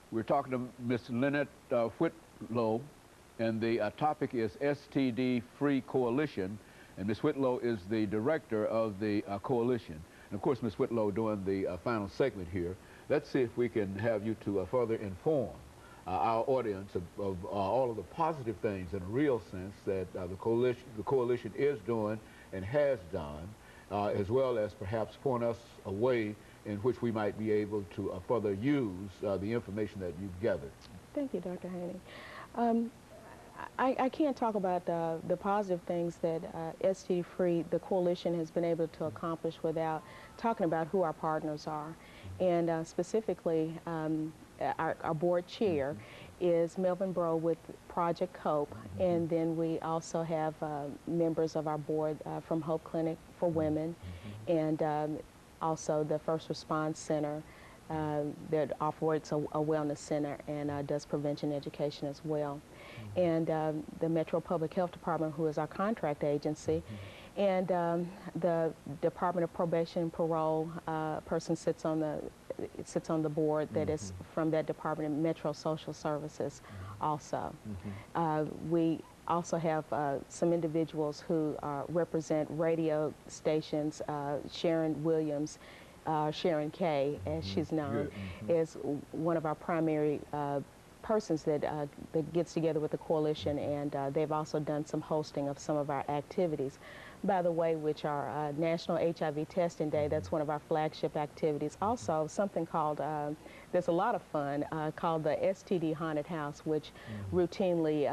We're talking to Ms. LWhitlow, and the topic is STD Free Coalition, and Ms. Whitlow is the director of the coalition. And of course, Ms. Whitlow, during the final segment here, let's see if we can have you to further inform our audience of all of the positive things in a real sense that the coalition is doing and has done, as well as perhaps point us a way in which we might be able to further use the information that you've gathered. Thank you, Dr. Haney. I can't talk about the positive things that STD Free, the coalition, has been able to accomplish without talking about who our partners are. And specifically, our board chair is Melvin Bro with Project Hope, and then we also have members of our board from Hope Clinic for Women, and also the First Response Center that operates a wellness center and does prevention education as well. And the Metro Public Health Department, who is our contract agency, and the Department of Probation and Parole person sits on the board that is from that department, Metro Social Services also. We also have some individuals who represent radio stations. Sharon Williams, Sharon K, as she's known, is one of our primary persons that gets together with the coalition, and they've also done some hosting of some of our activities. By the way, which are National HIV Testing Day, that's one of our flagship activities. Also, something called, there's a lot of fun, called the STD Haunted House, which routinely,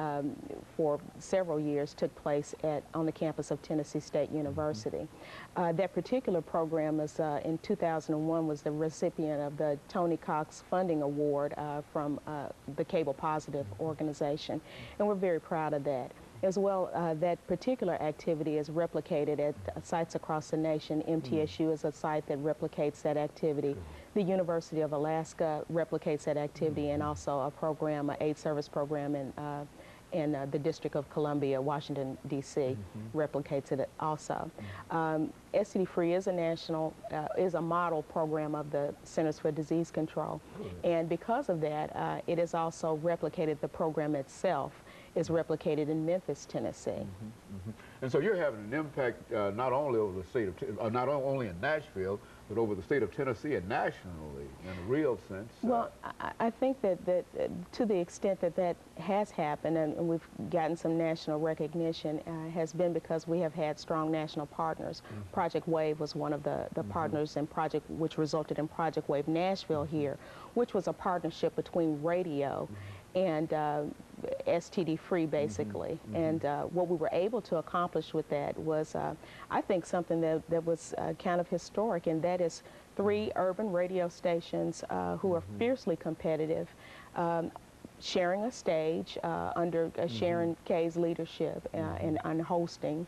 for several years, took place on the campus of Tennessee State University. That particular program is, in 2001, was the recipient of the Tony Cox Funding Award from the Cable Positive organization, and we're very proud of that. As well, that particular activity is replicated at sites across the nation. MTSU is a site that replicates that activity. The University of Alaska replicates that activity, and also a program, an AIDS service program in the District of Columbia, Washington, D.C., replicates it also. STD Free is a model program of the Centers for Disease Control. And because of that, it is also replicated, the program itself is replicated in Memphis, Tennessee. And so you're having an impact not only over the state of, not only in Nashville, but over the state of Tennessee and nationally in a real sense. Well, I think that to the extent that that has happened and we've gotten some national recognition has been because we have had strong national partners. Project Wave was one of the partners in Project, which resulted in Project Wave Nashville here, which was a partnership between radio and STD Free, basically. And what we were able to accomplish with that was, I think, something that was kind of historic, and that is 3 urban radio stations who are fiercely competitive, sharing a stage under Sharon K's leadership and hosting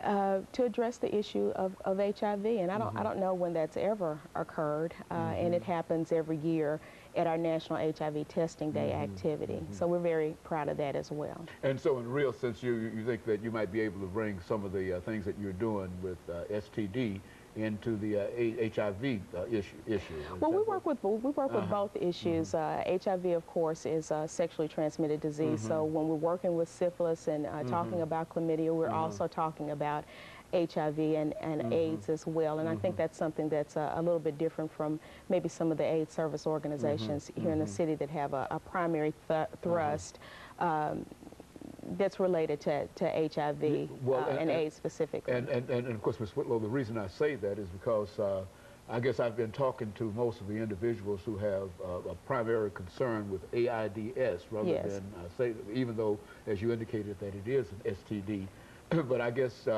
to address the issue of HIV. And I don't know when that's ever occurred, and it happens every year at our National HIV Testing Day activity. So we're very proud of that as well. And so in real sense, you think that you might be able to bring some of the things that you're doing with STD into the HIV issue. Well, we work with both issues. HIV, of course, is a sexually transmitted disease. So when we're working with syphilis and talking about chlamydia, we're also talking about HIV and AIDS as well. And I think that's something that's a little bit different from maybe some of the AIDS service organizations here in the city that have a primary thrust that's related to HIV and AIDS specifically. And of course, Ms. Whitlow, the reason I say that is because I guess I've been talking to most of the individuals who have a primary concern with AIDS rather than say, even though, as you indicated, that it is an STD. But I guess,